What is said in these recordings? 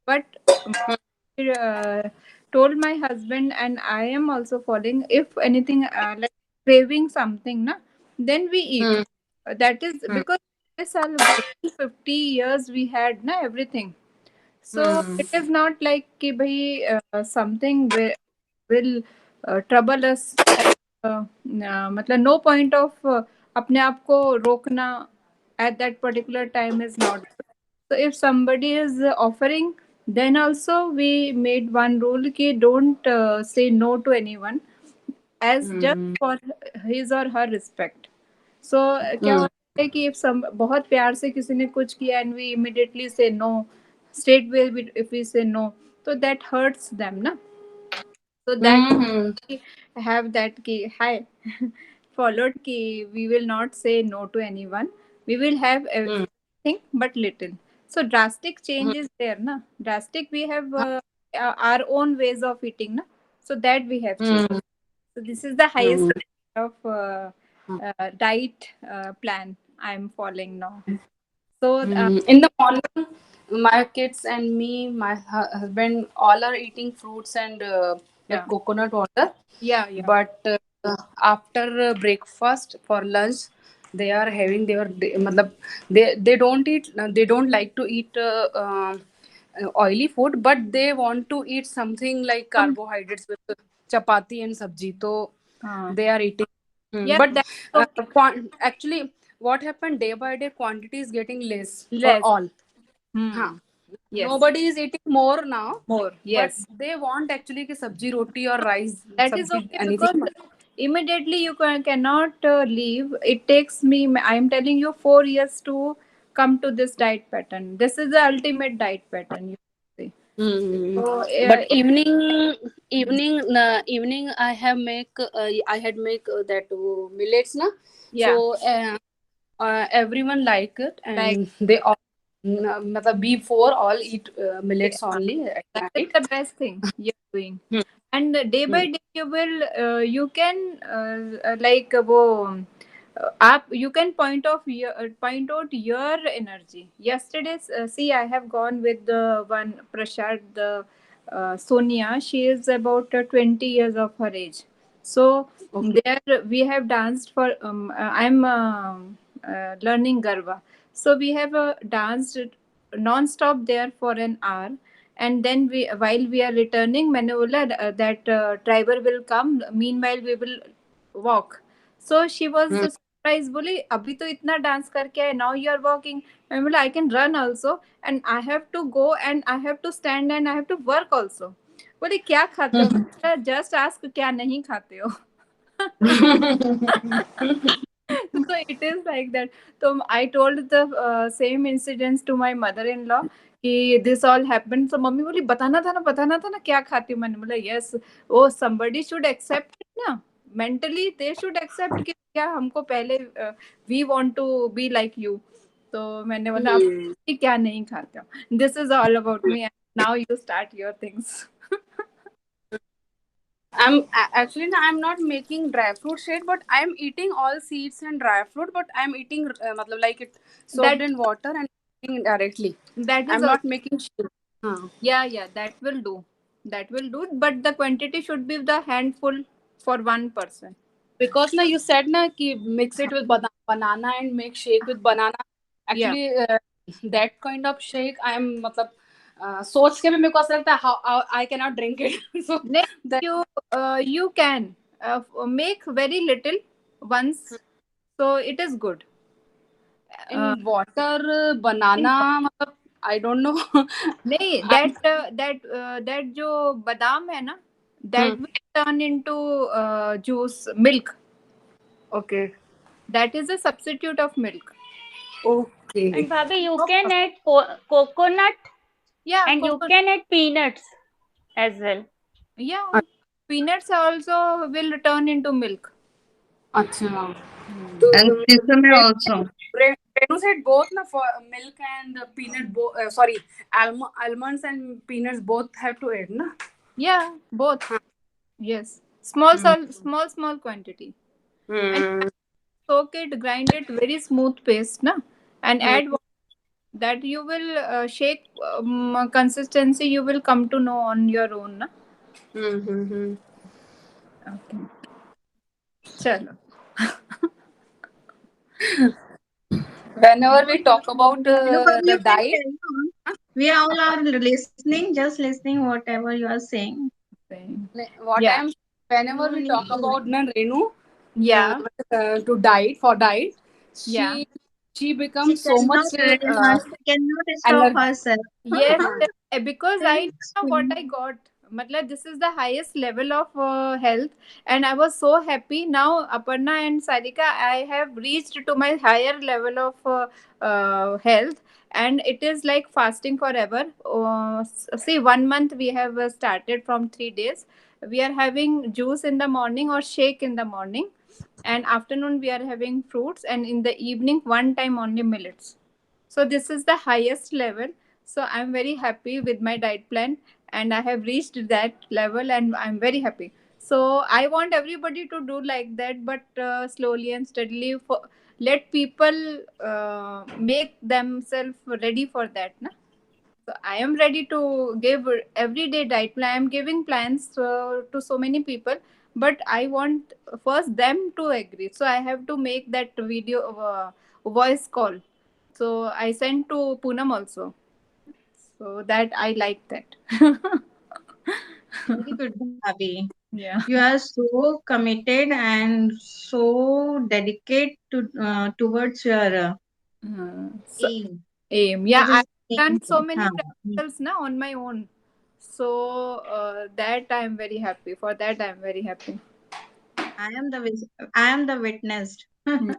But uh, told my husband, and I am also following. If anything like craving something, na, then we eat. Hmm. That is Hmm. because this all 50 years we had na everything. So Hmm. it is not like कि भाई something will trouble us. मतलब no point of अपने आप को रोकना at that particular time is not. So if somebody is offering, then also we made one rule कि don't say no to anyone as just Hmm. for his or her respect. So क्या Hmm. होता है कि if some बहुत प्यार से किसी ने कुछ किया and we immediately say no, straight way if we say no, so that hurts them ना. So that Hmm. we have that ki hi followed ki we will not say no to anyone. We will have Hmm. everything but little. So drastic Hmm. change is there na. Drastic we have our own ways of eating na. So that we have changed. Hmm. So this is the highest Hmm. of diet plan I am following now. So In the morning, my kids and me, my husband, all are eating fruits and yeah, that coconut water. yeah, yeah. But after breakfast for lunch, they are having matlab, they don't eat. They don't like to eat oily food, but they want to eat something like Some carbohydrates with chapati and sabji. So uh, they are eating. yeah, But that's okay. actually, what happened day by day, quantity is getting less for Less. all. Huh. Hmm. Yes. Nobody is eating more now, More. but Yes. they want actually ki sabji roti or rice, That is sabji, okay anything. because immediately you cannot leave. It takes me, I am telling you, 4 years to come to this diet pattern. This is the ultimate diet pattern, you see. Hmm. So, But evening, I had make that millets na. yeah, So everyone like it, like and they all, matlab before all eat yeah, millets only at that is night. the best thing you're doing. Hmm. And day by Hmm. day you will you can like वो आप you can point out your energy. Yesterday, see, I have gone with the one Prashad, the Sonia. She is about 20 years of her age. So Okay. there we have danced for. I'm learning Garba. So we have danced non-stop there for an hour, and then we while we are returning मैंने बोला that driver will come, meanwhile we will walk. So she was Hmm. surprised, बोली अभी तो इतना dance करके आए, now you are walking. मैं बोला I can run also and I have to go and I have to stand and I have to work also. बोली क्या खाते हो, जस्ट आस्क क्या नहीं खाते हो. So it is like that. So I told the same incidents to my mother-in-law कि this all happened. So mummy बोली बताना था ना क्या खाती हूँ. मैंने बोला yes, oh somebody should accept it ना. Mentally they should accept कि क्या हमको पहले we want to be like you. तो मैंने बोला आप Hmm. क्या नहीं खाते हो. This is all about me. And now you start your things. Actually no, I'm not making dry fruit shake, but I'm eating all seeds and dry fruit. But I'm eating matlab like it soaked That in water and eating directly. that is I'm also not making shake. Huh. yeah, that will do. That will do, but the quantity should be the handful for one person. Because na you said na ki mix it with banana and make shake with banana. Yeah. Actually, that kind of shake I'm matlab सोच के भी मेरे को ऐसा लगता है how I cannot drink it. So Next, that you can make very little once, so it is good. Uh, in water banana matlab I don't know. नहीं, I'm that जो बादाम है ना, that will turn into juice milk. okay. That is a substitute of milk. Okay. And Bhabhi, you No can problem. add coconut Yeah, and you coconut. can add peanuts as well. Yeah, peanuts also will turn into milk. अच्छा. Hmm. तो And sesame also. Renu said both na for milk and peanut sorry, almonds and peanuts both have to add na. Yeah, both. हाँ. Yes. Small, Hmm. small quantity. And Hmm. soak it, grind it very smooth paste, na? And Hmm. add water. that you will shake consistency you will come to know on your own na. Mm-hmm. Okay, chalo. Whenever we talk about Anubhav, the you can diet, carry on. We all are listening, just listening whatever you are saying. what Yeah, I'm whenever No we need talk to. about na Renu, yeah, to diet for diet, yeah. she She becomes so much cannot, she cannot stop energy. herself. Yes, because I Thanks. know what I got. Matlab, this is the highest level of health, and I was so happy. Now, Aparna and Sarika, I have reached to my higher level of health, and it is like fasting forever. See, 1 month we have started from 3 days. We are having juice in the morning or shake in the morning, and afternoon we are having fruits, and in the evening one time only millets. So this is the highest level. So I'm very happy with my diet plan, and I have reached that level, and I'm very happy. So I want everybody to do like that, but slowly and steadily, let people make themselves ready for that na? So I am ready to give everyday diet plan. I'm giving plans to so many people, but I want first them to agree. So I have to make that video voice call. So I sent to Poonam also. So that I like that. Very good, Bhabhi. Yeah. You are so committed and so dedicated to towards your So aim. aim. Yeah, What I've is done aim? so many Huh. practicals now on my own. So that I'm very happy. For that I'm very happy. I am the I am the witness. I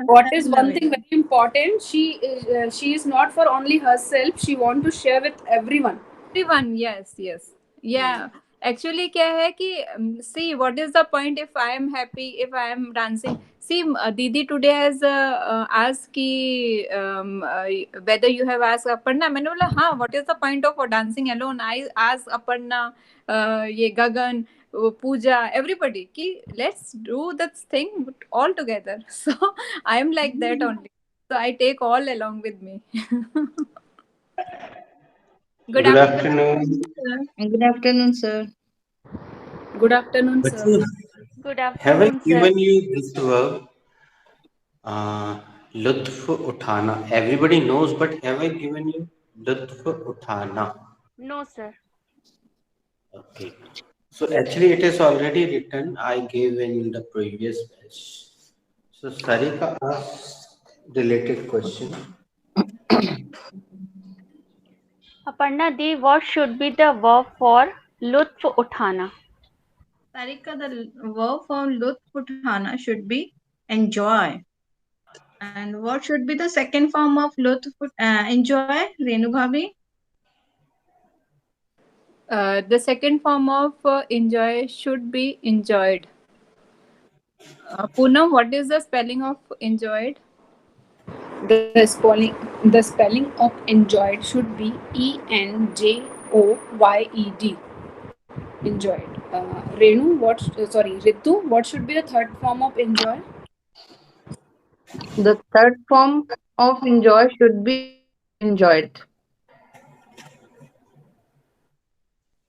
What is am the one thing witness. very important? She is not for only herself. She want to share with everyone. Everyone, yes, yes. Yeah. Actually, क्या है कि see what is the point if I am happy, if I am dancing. See, Didi today has asked कि whether you have asked Aparna. मैंने बोला हाँ. What is the point of dancing alone? I asked Aparna, ये गगन, Pooja, everybody कि let's do that thing all together. So I am like that only. So I take all along with me. Good Good afternoon. afternoon. Good afternoon, sir. Good afternoon, sir. Bachchu, Good have I afternoon, sir. given you this verb, uh, lutf uthana? Everybody knows, but have I given you lutf uthana? No, sir. Okay. So actually, it is already written. I gave in the previous batch. So Sarika asked related question. Aparna di, what should be the verb for lutf uthana? Sarika, the verb for Lutf Uthana should be enjoy. And what should be the second form of Lutf enjoy, Renu Bhabhi? The second form of enjoy should be enjoyed. Poonam, what is the spelling of enjoyed? The spelling of enjoyed should be ENJOYED. Enjoyed. Renu, sorry, Ritu, what should be the third form of enjoy? The third form of enjoy should be enjoyed.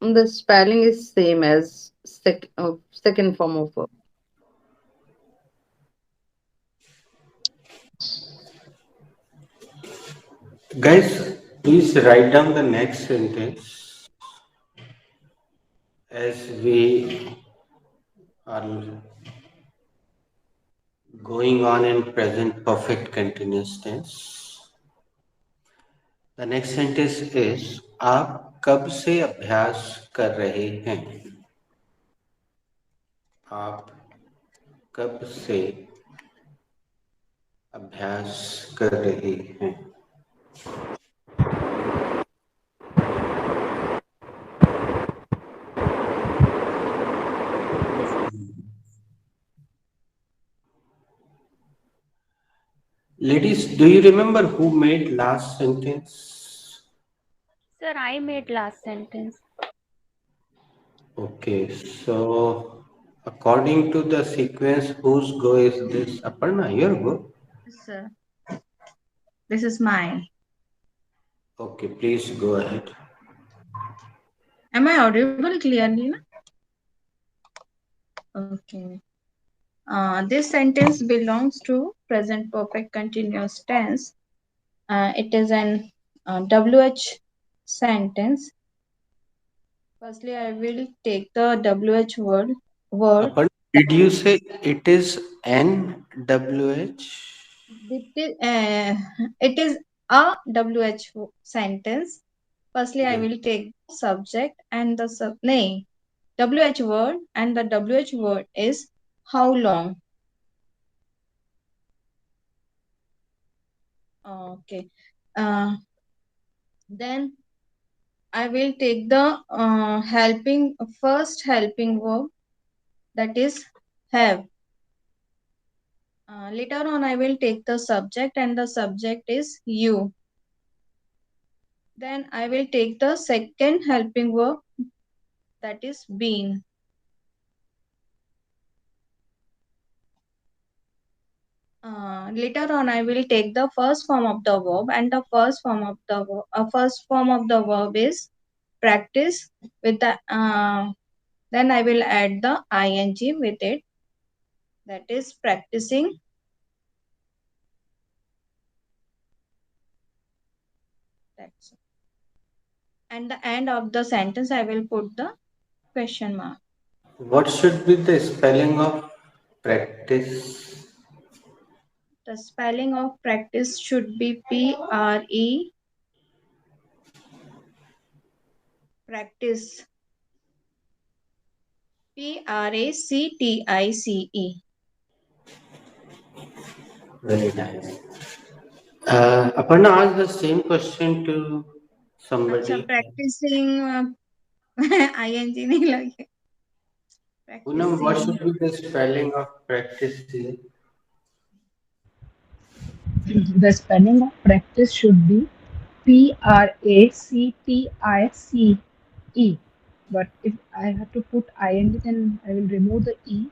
The spelling is same as second form of verb. Guys, please write down the next sentence as we are going on in present perfect continuous tense. The next sentence is आप कब से अभ्यास कर रहे हैं? आप कब से अभ्यास कर रहे हैं? Ladies, do you remember who made last sentence? Sir, I made last sentence. Okay, so according to the sequence, whose go is this? Aparna, your go. Yes, sir. This is mine. Okay, please go ahead. Am I audible clearly? Na? Okay. This sentence belongs to present perfect continuous tense. It is an WH sentence. Firstly, I will take the WH word. Aparna, did you say it is NWH? It is a WH sentence. Firstly, I Yeah. will take the subject and the WH word, and the WH word is how long. Okay. Then I will take the first helping verb, that is have. Later on, I will take the subject, and the subject is you. Then I will take the second helping verb, that is been. Later on, I will take the first form of the verb, and the first form of the verb is practice. With the then I will add the ing with it, that is practicing. That's it. And the end of the sentence, I will put the question mark. What should be the spelling of practice? The spelling of practice should be PRE, practice, PRACTICE. Very nice. Aparna asked the same question to अच्छा, somebody. practicing ing नहीं लगे. Poonam, what Practicing. should be the spelling of practice here? The spelling of practice should be PRACTICE. But if I have to put ing, then I will remove the e.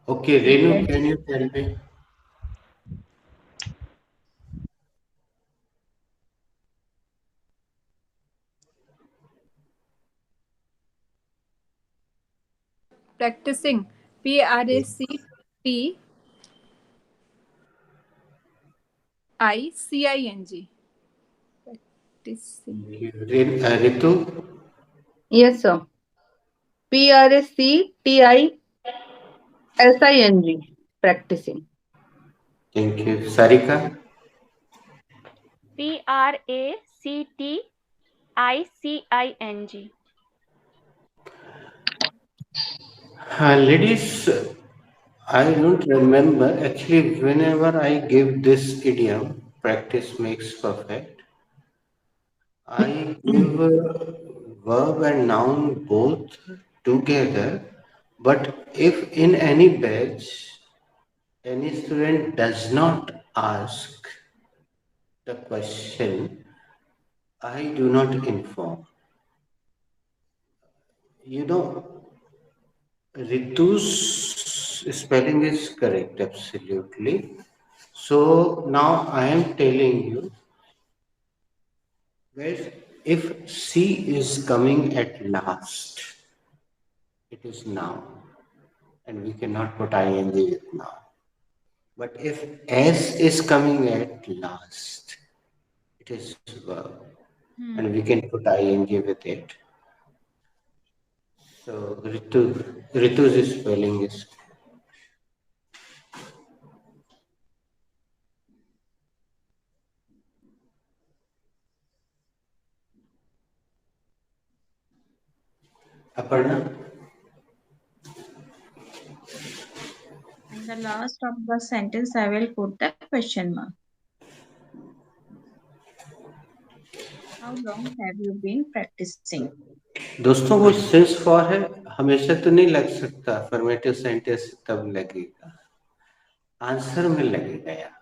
Okay, And Renu, add can you tell me? Practicing. PRACTICING. Practicing. Ritu? Yes, sir. PRACTISING. Practicing. Thank you. Sarika? PRACTICING. Ladies, I don't remember. Actually, whenever I give this idiom, practice makes perfect, I give verb and noun both together. But if in any batch any student does not ask the question, I do not inform. You know, Ritu's spelling is correct, absolutely. So now I am telling you, where if C is coming at last, it is now, and we cannot put ing with now. But if S is coming at last, it is verb, and we can put ing with it. So Ritu's spelling is Aparna. In the last of the sentence, I will put the question mark. How long have you been practicing? दोस्तों वो since for है हमेशा तो नहीं लग सकता formative sentence तब लगेगा आंसर में लगेगा यार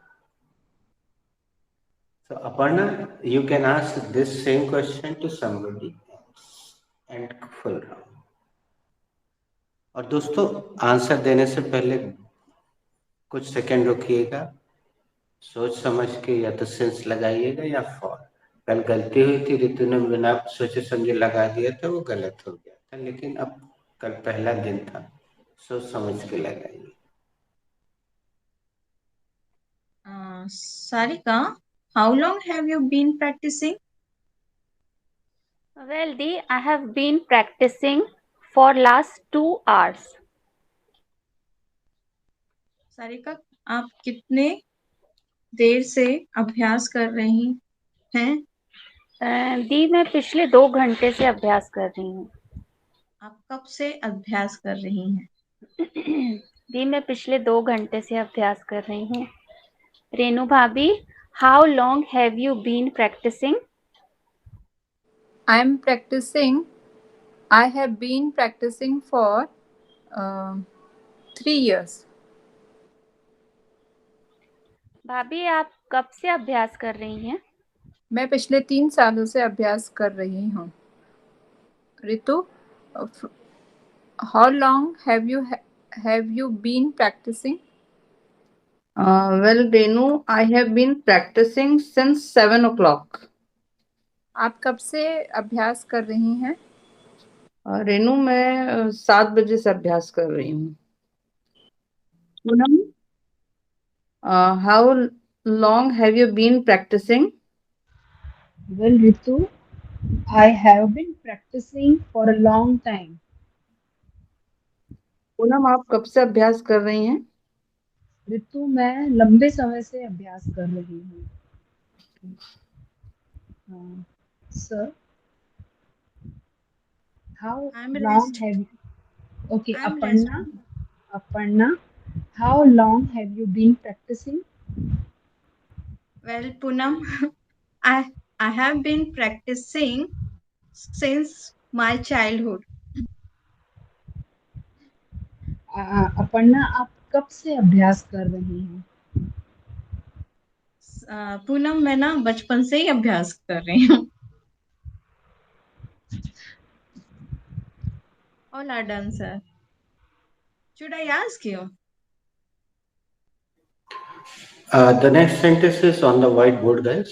so Aparna you can ask this same question to somebody else and full round और दोस्तों आंसर देने से पहले कुछ सेकंड रुकिएगा सोच समझ के या तो सेंस लगाइएगा या फॉर। कल गलती हुई थी, ऋतु ने बिना सोचे समझे लगा दिया था, वो गलत हो गया था, लेकिन अब कल पहला दिन था, सोच समझ के लगाइए। Sarika, how long have you been practicing? Well, Di, I have been practicing for last 2 hours. Sarika, आप कितने देर से अभ्यास कर रही हैं? दी, मैं पिछले 2 घंटे से अभ्यास कर रही हूँ। आप कब से अभ्यास कर रही हैं? दी, मैं पिछले 2 घंटे से अभ्यास कर रही हूँ। रेनू भाभी, how long have you been practicing? I am practicing. I have been practicing for 3 years. भाभी, आप कब से अभ्यास कर रही हैं? मैं पिछले 3 सालों से अभ्यास कर रही हूँ। ऋतु, how long have you been practicing? Well, Renu, I have been practicing since 7 o'clock. आप कब से अभ्यास कर रही हैं? रेनू, मैं 7 बजे से अभ्यास कर रही हूँ। Poonam, how long have you been practicing? Well, Ritu, I have been practicing for a long time. Poonam, आप कब से अभ्यास कर रही हैं? ऋतु, मैं लंबे समय से अभ्यास कर रही हूँ। Sir, how I'm long rest. have you... Okay, I'm Aparna, how long have you been practicing? Well, Poonam, I have been practicing since my childhood. Aparna, आप कब से अभ्यास कर रही हैं? पूनम, मैं ना बचपन से ही अभ्यास कर रही हूँ। All are done, sir. Should I ask you? The next sentence is on the whiteboard, guys.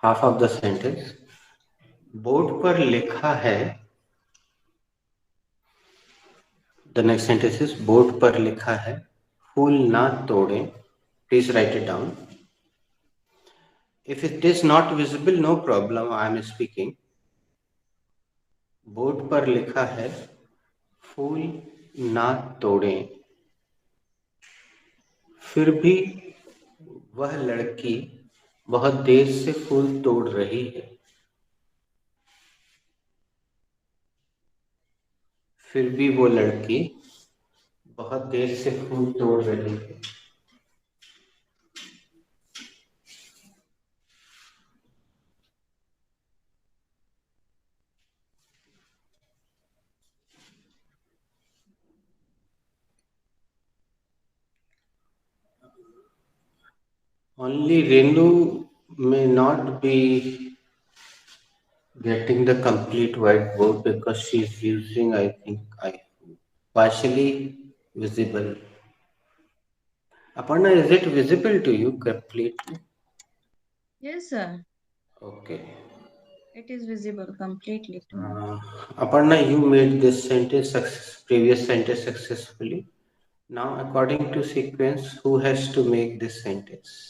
Half of the sentence. Board पर लिखा है, the next sentence is board पर लिखा है, फूल ना तोड़ें. Please write it down. If it is not visible, no problem, I am speaking. Board पर लिखा है, फूल ना तोड़ें, फिर भी वह लड़की बहुत देर से फूल तोड़ रही है. फिर भी वो लड़की बहुत देर से फूल तोड़ रही है. Only Renu may not be getting the complete whiteboard because she's using, I think, partially visible. Aparna, is it visible to you completely? Yes, sir. Okay. It is visible completely to me. Aparna, you made this previous sentence successfully. Now, according to sequence, who has to make this sentence?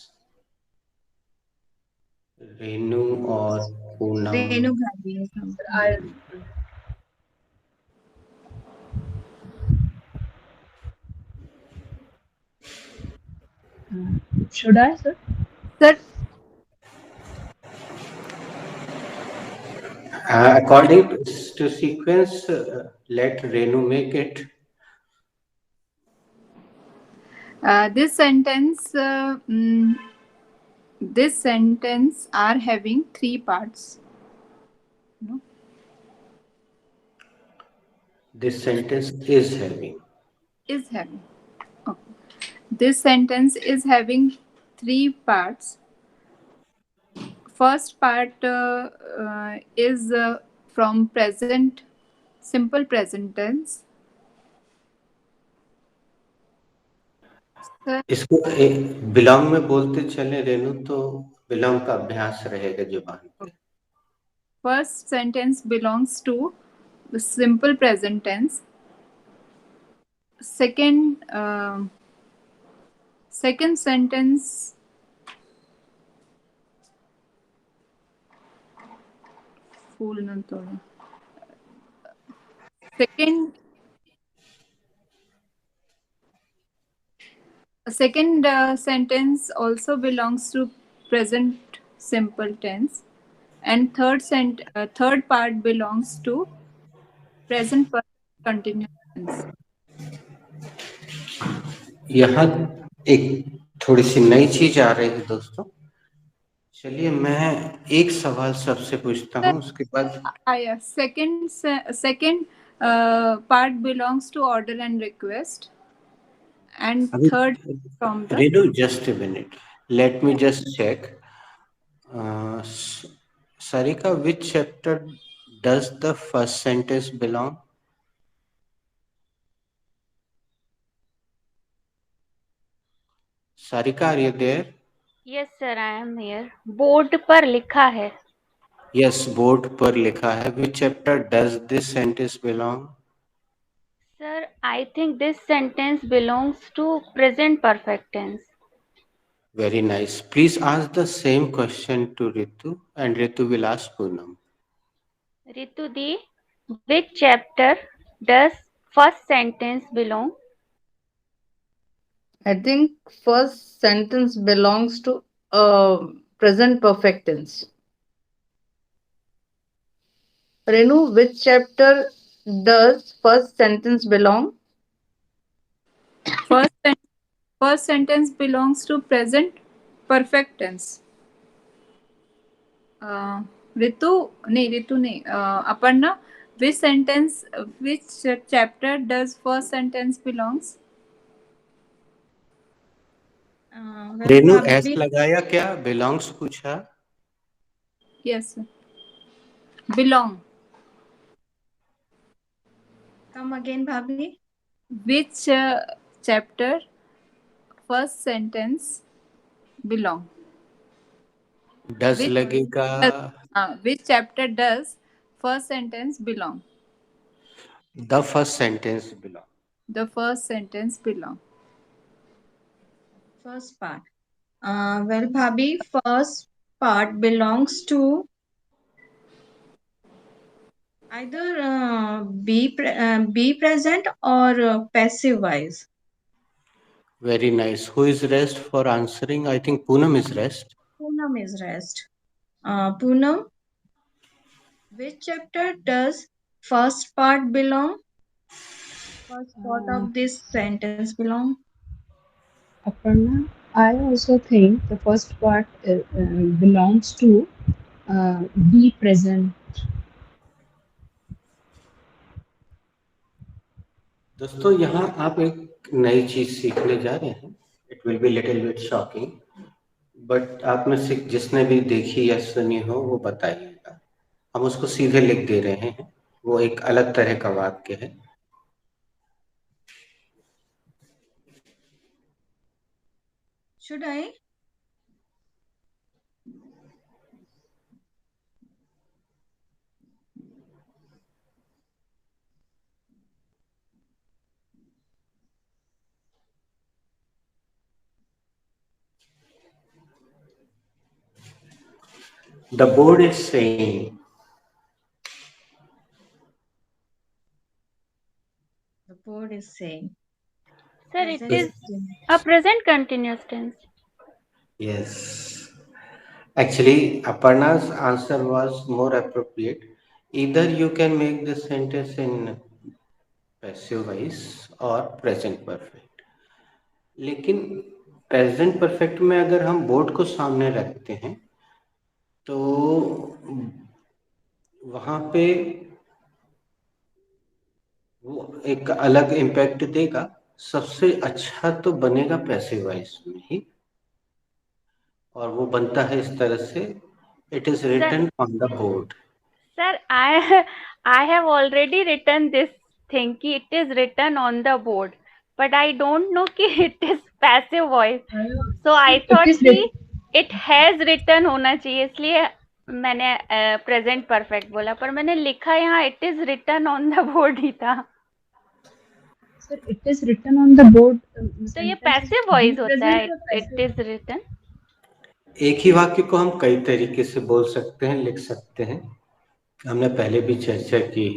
Renu or Poonam? Renu Bhabi has come. Should I, sir? Sir, According to sequence, let Renu make it. this sentence are having 3 parts. No? This sentence is having. Is having. Okay. This sentence is having 3 parts. First part is from present, simple present tense. Sir इसको belong में बोलते चले रेनू, तो belong का अभ्यास रहेगा जुबान पे। first sentence belongs to the simple present tense. Second sentence फूल न तोड़ो. Second sentence also belongs to present simple tense, and third part belongs to present perfect continuous tense. यहाँ एक थोड़ी सी नई चीज आ रही है दोस्तों। चलिए मैं एक सवाल सबसे पूछता हूँ, उसके बाद Yeah, second part belongs to order and request, and अभी third from the Renu just a minute, let me just check. Sarika, which chapter does the first sentence belong? Sarika, are you there? Yes sir, I am here. Board पर लिखा है। Yes, board पर लिखा है। Which chapter does this sentence belong? Sir, I think this sentence belongs to present perfect tense. Very nice. Please ask the same question to Ritu, and Ritu will ask Poonam. Ritu the, which chapter does first sentence belong? I think first sentence belongs to present perfect tense. Renu, which chapter does first sentence belong? first sentence belongs to present perfect tense. Ritu नहीं, Aparna, which chapter does first sentence belongs? Well, Renu Bhabhi, S लगाया क्या? Belongs पूछा? Yes, belong. come again, Bhabhi. Which chapter first sentence belong? Does Which लगेगा? which chapter does first sentence belong? The first sentence belong. The first sentence belong. First part. Well, Bhabhi, first part belongs to either be present or passive wise. Very nice. Who is rest for answering? I think Poonam is rest. Poonam is rest. Poonam, which chapter does first part belong? First part of this sentence belong? Aparna, I also think the first part belongs to be present. दोस्तों यहाँ आप एक नई चीज सीखने जा रहे हैं। It will be little bit shocking, but आप में से जिसने भी देखी या सुनी हो वो बताइएगा। हम उसको सीधे लिख दे रहे हैं, वो एक अलग तरह का वाक्य है। Should I? The board is saying, The board is saying. Sir, it Present is a present continuous tense. yes. Actually, Aparna's answer was more appropriate. Either you can make the sentence in passive voice or present perfect. लेकिन present perfect में अगर हम board को सामने रखते हैं तो वहां पे वो एक अलग इम्पैक्ट देगा। सबसे अच्छा तो बनेगा पैसिव वॉइस में ही, और वो बनता है इस तरह से, it is written on the board. Sir, I have already written this thing कि it is written on the board. but I don't know कि it is passive voice. So I It thought is कि written. it has written होना चाहिए, इसलिए मैंने present perfect बोला, पर मैंने लिखा यहाँ it is written on the board ही था. Sir, it is written on the board. तो ये Sentence is passive be voice होता present है, or it passive? is written. एक ही वाक्य को हम कई तरीके से बोल सकते हैं, लिख सकते हैं। हमने पहले भी चर्चा की।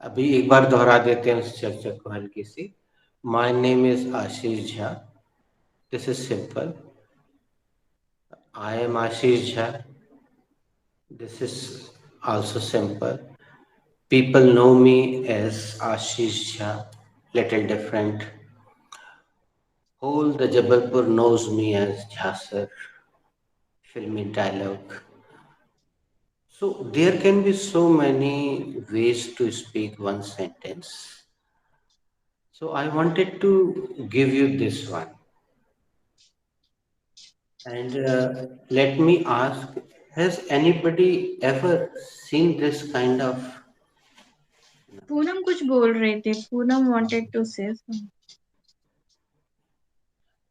अभी एक बार दोहरा देते हैं उस चर्चा को हल्की सी। My name is Ashish Jha, this is simple. I am Ashish Jha, this is also simple. People know me as Ashish Jha, little different. Whole the Jabalpur knows me as Jha sir, filmy dialogue. So there can be so many ways to speak one sentence. So I wanted to give you this one. And let me ask, has anybody ever seen this kind of? Poonam कुछ बोल रहे थे. Poonam wanted to say something.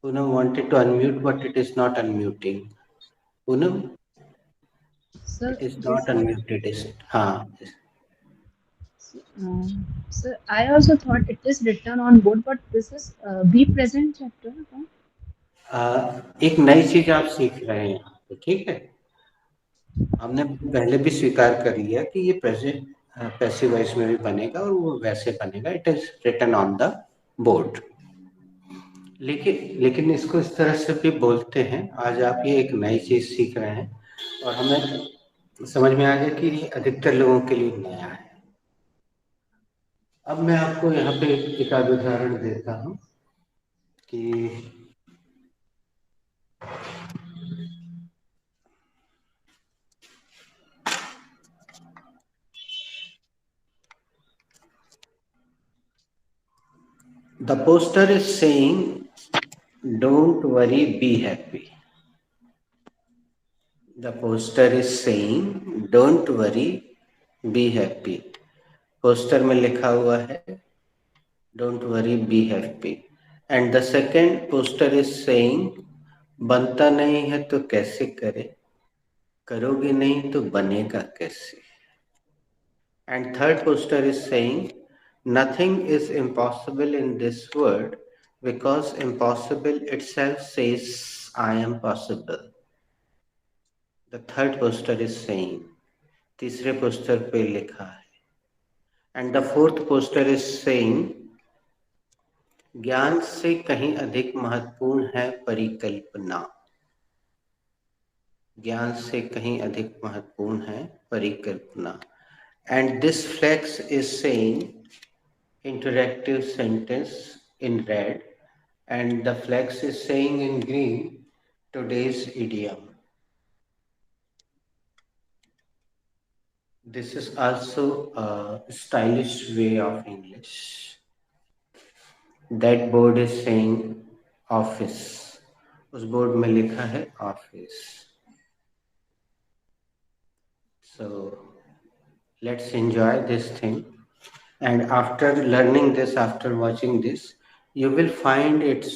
Poonam wanted to unmute, but it is not unmuting. Poonam, Sir, it is this not unmuted, is it? हाँ. sir, I also thought it is written on board, but this is be present chapter. एक नई चीज आप सीख रहे हैं यहाँ पे, ठीक है? हमने पहले भी स्वीकार कर लिया कि ये प्रेजेंट पैसिव वॉइस में भी बनेगा और वो वैसे बनेगा, it is written on the board. लेकिन इसको इस तरह से भी बोलते हैं। आज आप ये एक नई चीज सीख रहे हैं और हमें समझ में आ गया कि ये अधिकतर लोगों के लिए नया है। अब मैं आपको यहाँ पे एक आध उदाहरण देता हूँ कि the poster is saying, don't worry, be happy. The poster is saying, don't worry, be happy. Poster में लिखा हुआ है don't worry be happy. And the second poster is saying, बनता नहीं है तो कैसे करे, करोगे नहीं तो बनेगा कैसे। And third poster is saying, nothing is impossible in this world because impossible itself says I am possible. The third poster is saying, तीसरे पोस्टर पे लिखा है। And the fourth poster is saying, ज्ञान से कहीं अधिक महत्वपूर्ण है परिकल्पना। ज्ञान से कहीं अधिक महत्वपूर्ण है परिकल्पना। And this flex is saying interactive sentence in red and the flex is saying in green today's idiom. This is also a stylish way of English. That board is saying office. उस board में लिखा है office. So let's enjoy this thing. And after learning this, after watching this, you will find it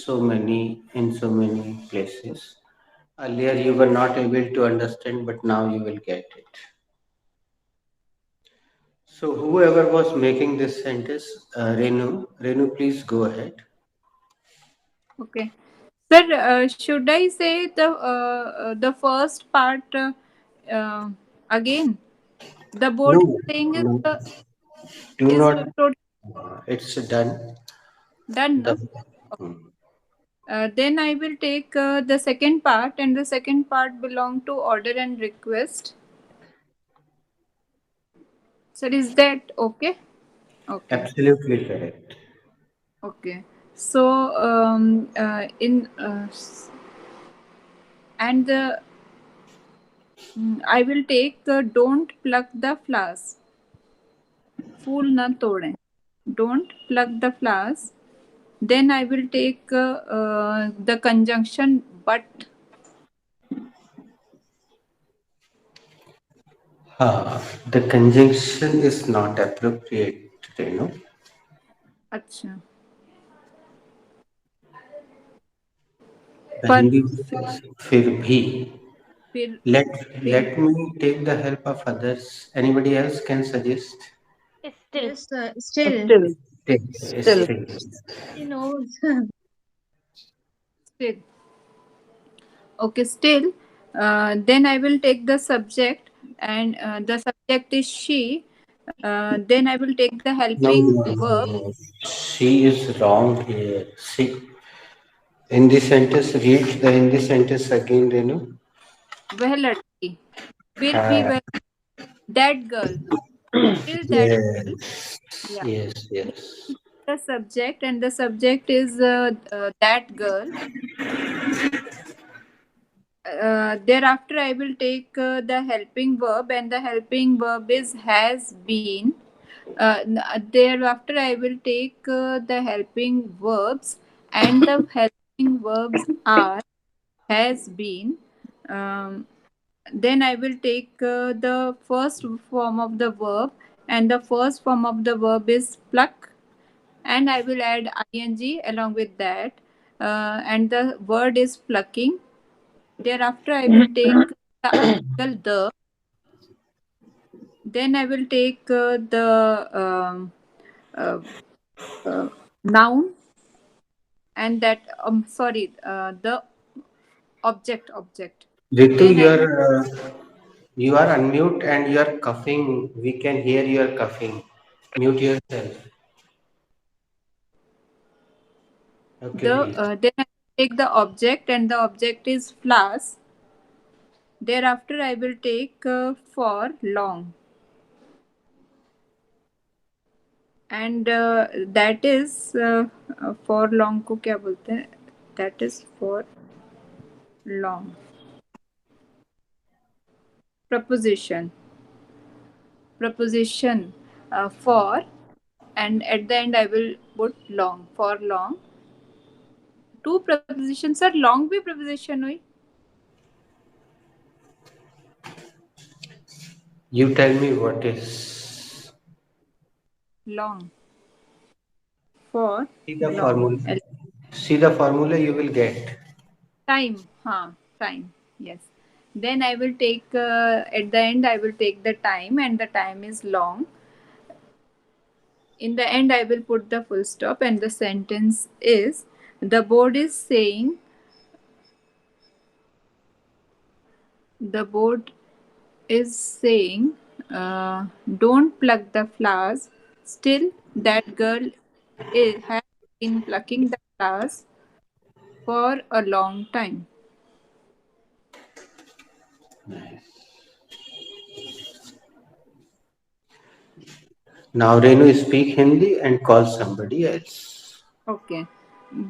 in so many places. Earlier you were not able to understand, but now you will get it. So whoever was making this sentence, Renu, please go ahead. Okay. Sir, should I say the first part again? The board No, saying is no, do is not. tot- It's done. done. The, No? Then I will take the second part, and the second part belong to order and request. Sir, is that okay? Okay. Absolutely correct. Okay. So and the I will take don't pluck the flowers. Fool na tode. Don't pluck the flowers. Then I will take the conjunction but. The conjunction is not appropriate, अच्छा. बहन जी, फिर भी फिर let me take the help of others. Anybody else can suggest? Still. Yes, still. Still. He knows. still. Okay, still. Then I will take the subject, and the subject is she. Then I will take the helping verb. No. She is wrong here. See, in this sentence, read the in this sentence again, Renu. वह लड़की. फिर भी वह, that girl. Still that girl. Yeah. Yes. The subject, and the subject is that girl. Thereafter, I will take the helping verb, and the helping verb is has been. Thereafter, I will take the helping verbs, and the helping verbs are has been. Um, then I will take the first form of the verb, and the first form of the verb is pluck, and I will add ing along with that, and the word is plucking. Thereafter, I will take the article the. Then I will take the uh, uh, noun, and that the object. Ritu, Then I will you are unmute and you are coughing. We can hear you are coughing. Mute yourself. Okay, please. then I will take the object, and the object is flask. Thereafter, I will take for long, and that is for long को क्या बोलते हैं? That is for long. Preposition for, and at the end I will put long, for long. Two prepositions are long भी preposition हुई. You tell me what is. Long. For See the long. formula. See the formula you will get. Time. Time. Yes. Then I will take at the end I will take the time, and the time is long. In the end I will put the full stop, and the sentence is, the board is saying, the board is saying, don't pluck the flowers. Still, that girl has been plucking the flowers for a long time. Now, Renu, speak Hindi and call somebody else. Okay.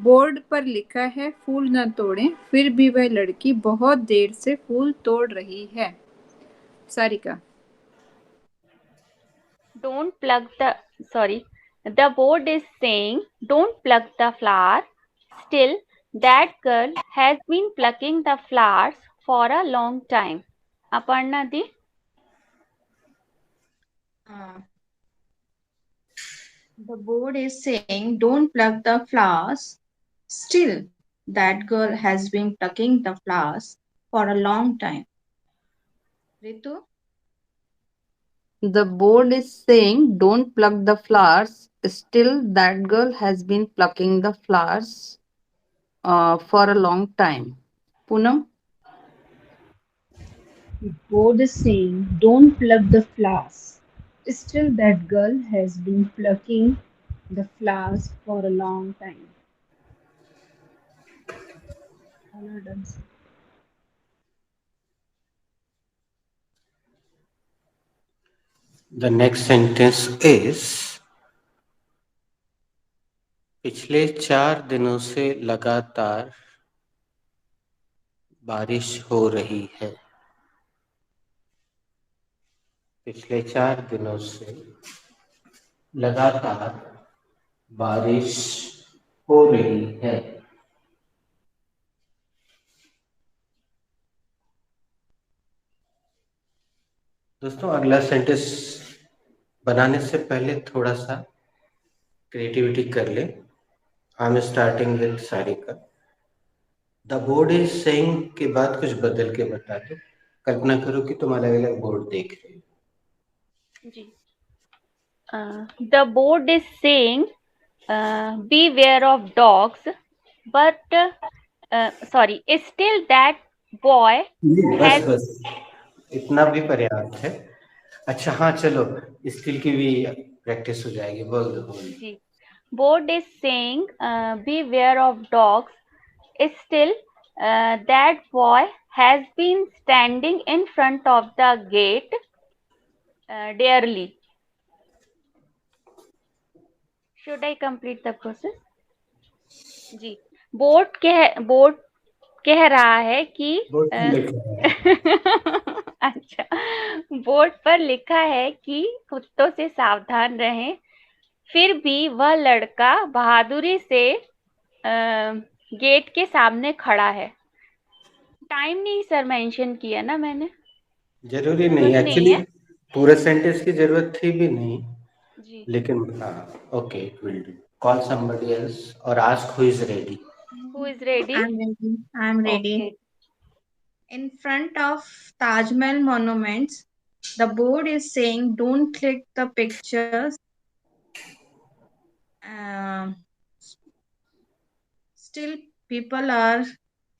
Board पर लिखा है, फूल न तोड़ें, फिर भी वह लड़की बहुत देर से फूल तोड़ रही है. Sarika. Don't pluck the, sorry. The board is saying, don't pluck the flower. Still, that girl has been plucking the flowers for a long time. Aparna di? The board is saying, don't pluck the flowers. Still, that girl has been plucking the flowers for a long time. Ritu? The board is saying, don't pluck the flowers. Still, that girl has been plucking the flowers for a long time. Poonam? The board is saying, don't pluck the flowers. Still, that girl has been plucking the flowers for a long time. All are done. The next sentence is, पिछले 4 दिनों से लगातार बारिश हो रही है. पिछले 4 दिनों से लगातार बारिश हो रही है. दोस्तों, अगला सेंटेंस बनाने से पहले थोड़ा सा क्रिएटिविटी कर ले. I am starting with Sarika. The board is saying के बाद कुछ बदल के बता दो। कल्पना करो कि तुम अलग अलग बोर्ड देख रहे हो। जी the board is saying beware of dogs, but sorry, still that boy बस has बस इतना भी पर्याप्त है। अच्छा हाँ चलो, स्किल की भी प्रैक्टिस हो जाएगी। बोल दो बोल दो। जी board is saying beware of dogs, still that boy has been standing in front of the gate dearly. Should I complete the process? जी बोर्ड कह रहा है कि बोर्ड पे लिखा है। अच्छा, बोर्ड पर लिखा है कि कुत्तों से सावधान रहें, फिर भी वह लड़का बहादुरी से गेट के सामने खड़ा है। टाइम नहीं सर मेंशन किया ना मैंने। जरूरी नहीं, जरूरी नहीं एक्चुअली है पूरे सेंटेंस की जरूरत थी भी नहीं, जी। लेकिन हाँ okay it will do. Call somebody else और ask who is ready. Who is ready? I'm ready. I'm ready. Okay In front of Taj Mahal monuments, the board is saying don't click the pictures. Uh, Still, people are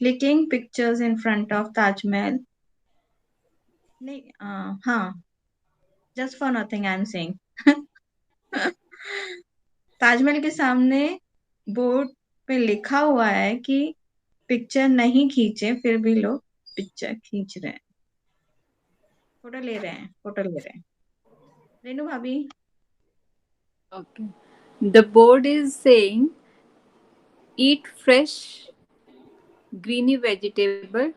clicking pictures in front of Taj Mahal. हाँ, just for nothing I'm saying. Taj Mahal के सामने board पे लिखा हुआ है कि picture नहीं खींचे, फिर भी लोग पिक्चर खींच रहे हैं, फोटो ले रहे हैं, फोटो ले रहे हैं। रेनू भाभी, Okay. The board is saying eat fresh greeny vegetable,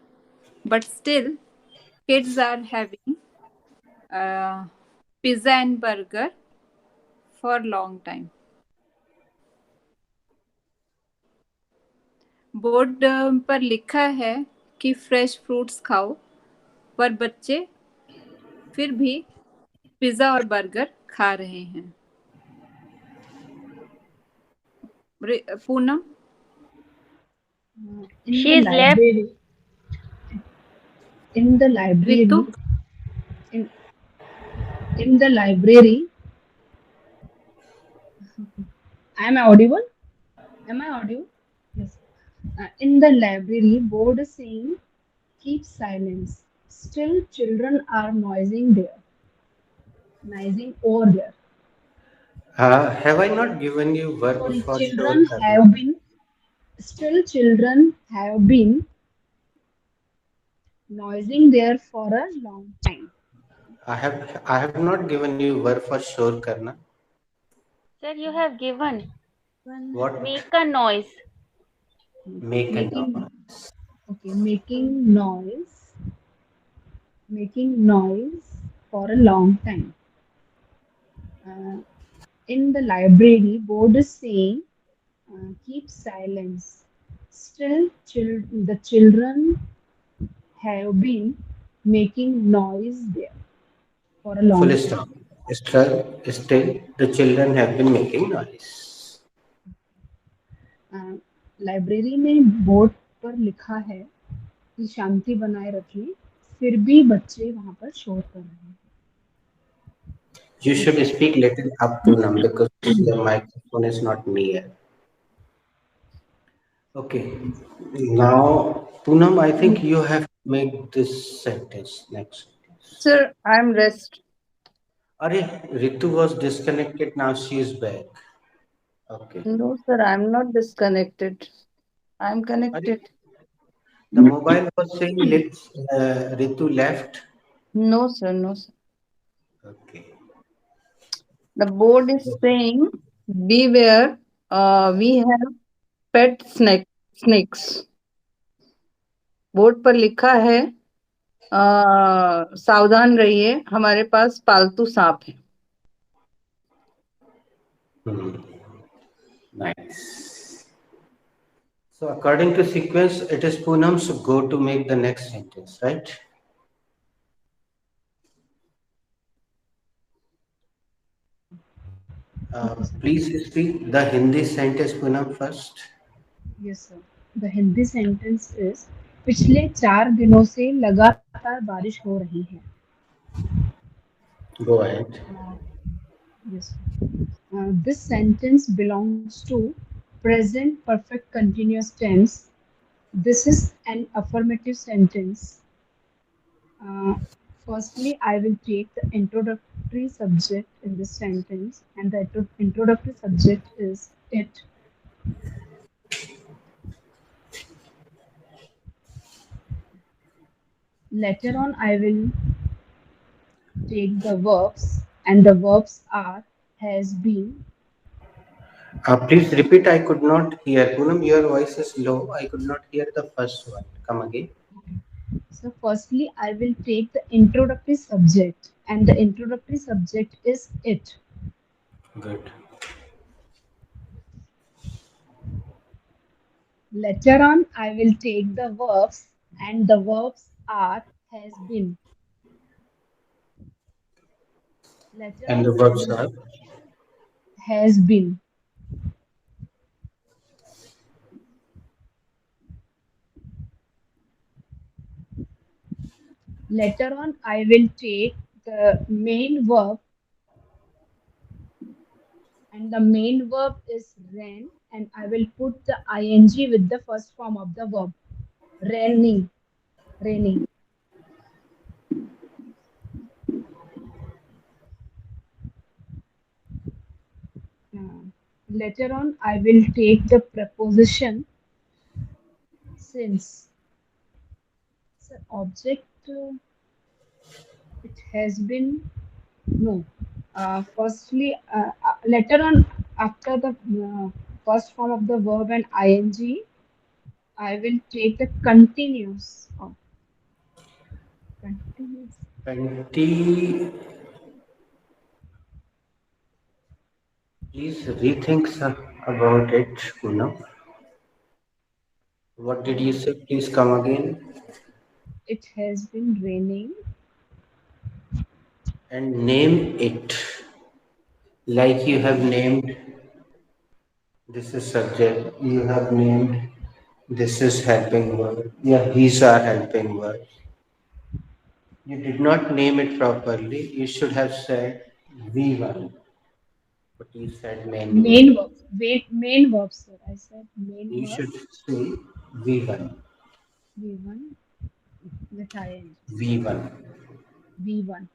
but still kids are having uh, pizza and burger for long time. Board पर लिखा है कि फ्रेश फ्रूट्स खाओ, पर बच्चे फिर भी पिज्जा और बर्गर खा रहे हैं। Poonam, In she the is left. library, in the Ritu, library, in, in the library, am I audible? Am I audible? Yes. In the library, board is saying keep silence. Still, children are noising over there. Have I not given you verb Sorry, for sure करना? children have been noising there for a long time. I have not given you verb for sure करना। Sir you have given what? Make a noise. Make a Making noise. okay, making noise for a long time. Uh, in the library, board is saying keep silence. Still, the children have been making noise there for a full long time. Stop. Still, the children have been making noise. Library में board पर लिखा है कि शांति बनाए रखें, फिर भी बच्चे वहां पर शोर कर रहे हैं। You should speak little up to them because your microphone is not near. Okay. Now, Poonam, I think you have made this sentence next. Sir, I'm rest. Arey, Ritu was disconnected. Now she is back. Okay. No, sir, I'm not disconnected. I'm Arey, connected. the mobile was saying Ritu left. No, sir, no, sir. Okay. The board is saying beware. We have pet snakes. Board पर लिखा है सावधान रहिए, हमारे पास पालतू सांप है। Nice. So according to sequence, it is Poonam's go to make the next sentence, right? Please speak the Hindi sentence, Poonam, first. Yes, sir. the Hindi sentence is पिछले 4 दिनों से लगातार बारिश हो रही है. Go ahead. Yes. This sentence belongs to present perfect continuous tense. This is an affirmative sentence. Uh, Firstly, I will take the introductory subject in this sentence, and the introductory subject is it. Later on, I will take the verbs, and the verbs are has been. Please repeat. I could not hear. Poonam, your voice is low. I could not hear the first one. Come again. So, firstly, I will take the introductory subject, and the introductory subject is it. Good. Later on, I will take the verbs, and the verbs are has been. Later And on, the I verbs will are has been. Later on, I will take the main verb, and the main verb is ran, and I will put the ing with the first form of the verb, raining, raining. Uh, Later on, I will take the preposition since. So object, it has been no. Later on, after the first form of the verb and ing, I will take the continuous. Continuous. 20. Please rethink about it, Poonam. What did you say? Please come again It has been raining. and name it like you have named this is subject. You have named this is helping word. Yeah, these are helping words. You did not name it properly. You should have said V1, but you said main word. Main verbs. Main verbs, sir. I said main You should verbs. say V1. V1 with ing. V1. V1.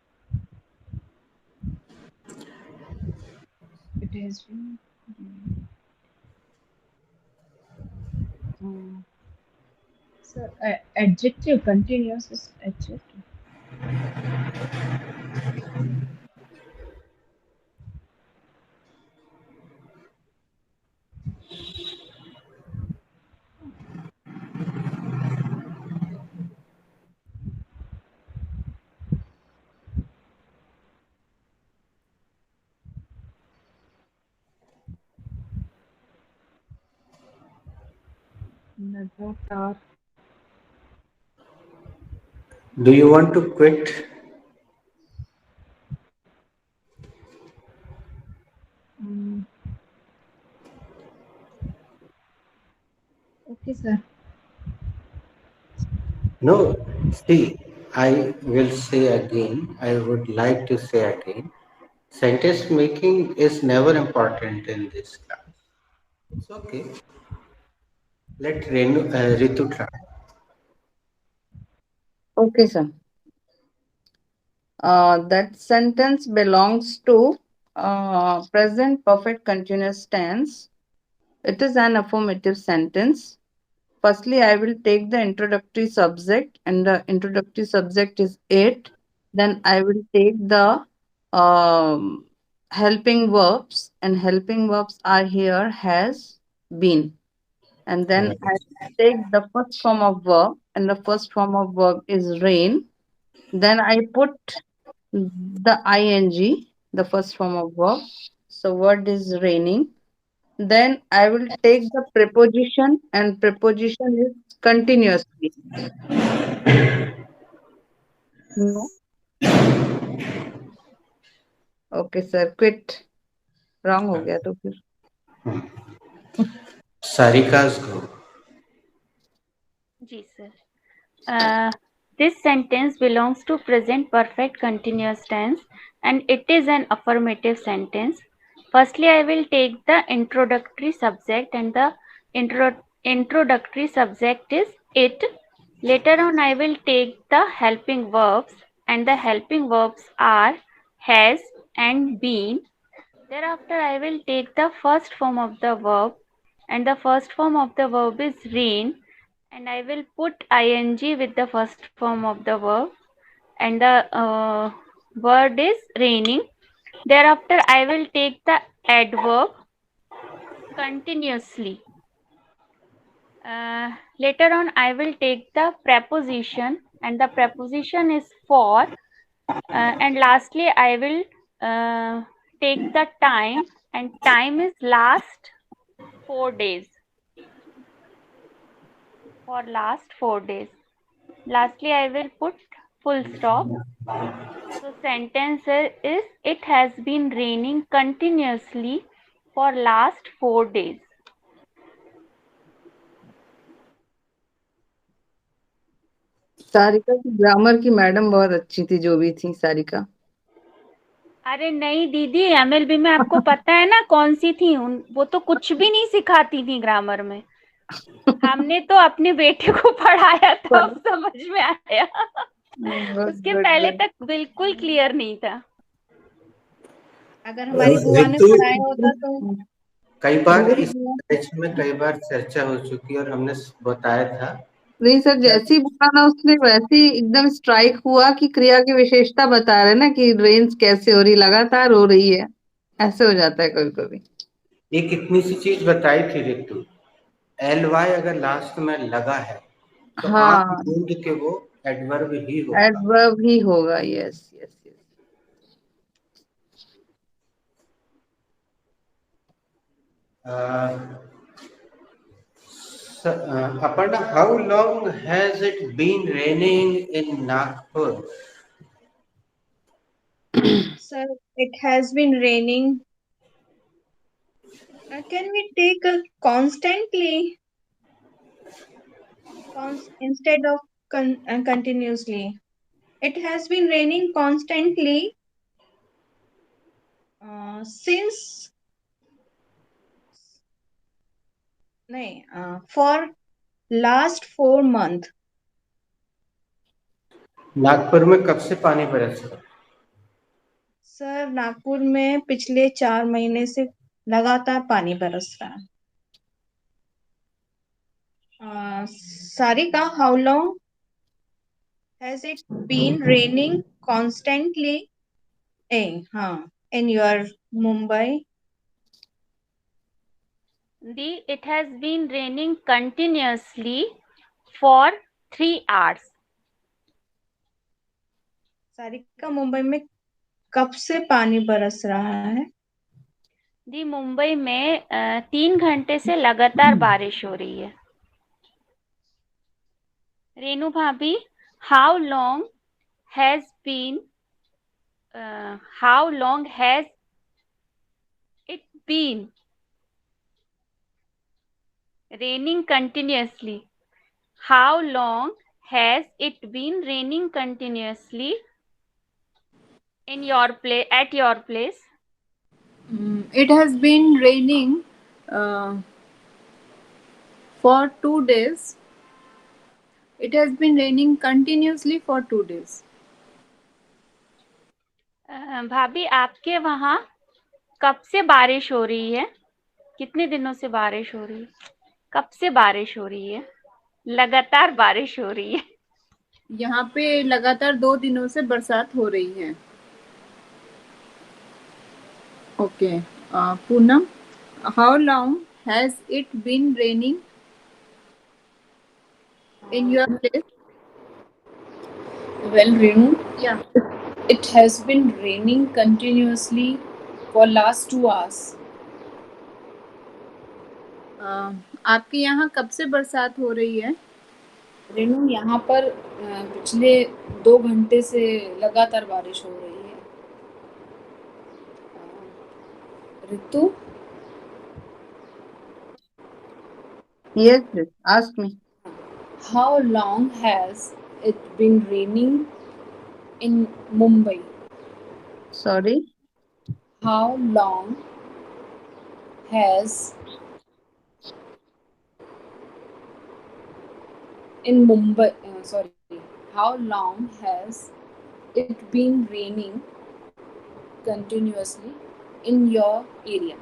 It has been. Uh, Sir, adjective continuous is adjective. लगातार. Do you want to quit? Um, okay, sir. No. See, I will say again, I would like to say again, sentence making is never important in this class. It's okay. Let Ritu try. Okay, sir. That sentence belongs to present perfect continuous tense. It is an affirmative sentence. Firstly, I will take the introductory subject, and the introductory subject is it. Then I will take the um, helping verbs, and helping verbs are here has been. And then I will take the first form of verb, and the first form of verb is rain. Then I put the ing, the first form of verb. So word is raining. Then I will take the preposition, and preposition is continuously. No. Okay, sir. Quit. Wrong हो गया तो फिर. Sarika's go. Ji sir. This sentence belongs to present perfect continuous tense and it is an affirmative sentence. Firstly, I will take the introductory subject and the introductory subject is it. Later on, I will take the helping verbs and the helping verbs are has and been. Thereafter, I will take the first form of the verb and the first form of the verb is rain and I will put ing with the first form of the verb and the word is raining. Thereafter, I will take the adverb continuously. Later on, I will take the preposition and the preposition is for. And lastly, I will take the time and time is last 4 days. For last 4 days. Lastly, I will put full stop. So sentence is it has been raining continuously for last 4 days. Sarika की grammar की madam बहुत अच्छी थी, जो भी थी सारिका। अरे नहीं दीदी, एमएलबी में आपको पता है ना कौन सी थी, वो तो कुछ भी नहीं सिखाती थी ग्रामर में। हमने तो अपने बेटे को पढ़ाया था, अब समझ में आया। उसके पहले तक बिल्कुल क्लियर नहीं था। अगर हमारी बुआ ने पढ़ाया होता तो कई बार इस बैच में कई बार चर्चा हो चुकी और हमने बताया था। नहीं सर, जैसी बोला ना उसने वैसे ही एकदम स्ट्राइक हुआ कि क्रिया की विशेषता बता रहे ना कि रेंज कैसे हो रही, लगातार हो रही है, ऐसे हो जाता है कभी कभी। एक इतनी सी चीज बताई थी रितु, ly अगर लास्ट में लगा है तो आप ढूंढ के वो एडवर्ब ही होगा। एडवर्ब ही होगा, yes yes yes. Aparna, how long has it been raining in Nagpur? sir, it has been raining. Can we take constantly instead of continuously? It has been raining constantly since for last 4 months. Nagpur में कब से पानी बरस रहा है? Sir Nagpur में पिछले 4 महीने से लगातार पानी बरस रहा है। Sarika, how long has it been raining constantly in your Mumbai? It has been raining continuously for 3 hours. Sarika, Mumbai में कब से पानी बरस रहा है? दी मुंबई में 3 घंटे से लगातार बारिश हो रही है। रेनू भाभी, how long has it been raining continuously? How long has it been raining continuously in your place, at your place? It has been raining for 2 days. It has been raining continuously for 2 days. भाभी, आपके वहाँ कब से बारिश हो रही है? कितने दिनों से बारिश हो रही है? कब से बारिश हो रही है? लगातार बारिश हो रही है। यहाँ पे लगातार 2 दिनों से बरसात हो रही है। Okay, Poonam, how long has it been raining in your place? Well, Renu, Yeah. it has been raining continuously for last 2 hours. आपके यहाँ कब से बरसात हो रही है? रेनू, यहाँ पर पिछले 2 घंटे से लगातार बारिश हो रही है। ऋतु, Yes, yes, ask me. How long has it been raining in Mumbai? Sorry. How long has in Mumbai? Sorry. How long has it been raining continuously in your area?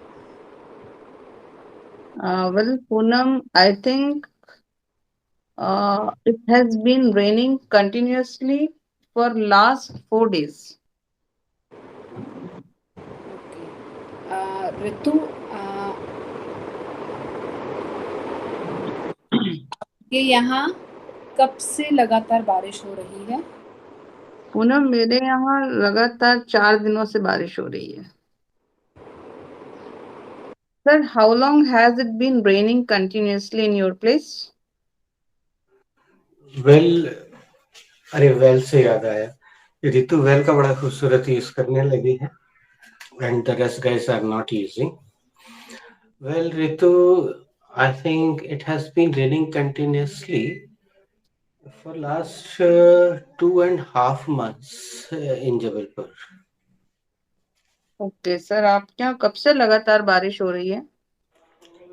Well, Poonam, I think it has been raining continuously for last 4 days. Okay. Ritu, ये यहाँ कब से लगातार बारिश हो रही है? पूनम, मेरे यहाँ लगातार 4 दिनों से बारिश हो रही है. Sir, how long has it been raining continuously in your place? Well, अरे वेल से याद आया, रितु वेल का बड़ा खूबसूरत यूज करने लगी है and the rest guys are not using. Well, Ritu, I think it has been raining continuously for last 2.5 months in Jabalpur. Okay sir, आपके यहाँ कब से लगातार बारिश हो रही है?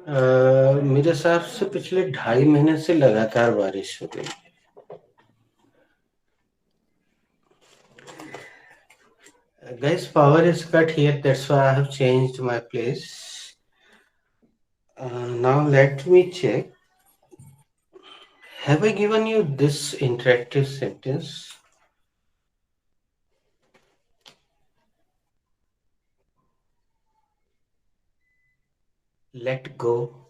मेरे हिसाब से पिछले 2.5 महीने से लगातार बारिश हो रही है. Guys, power is cut here, that's why I have changed my place. Now let me check. Have I given you this interactive sentence? Let go.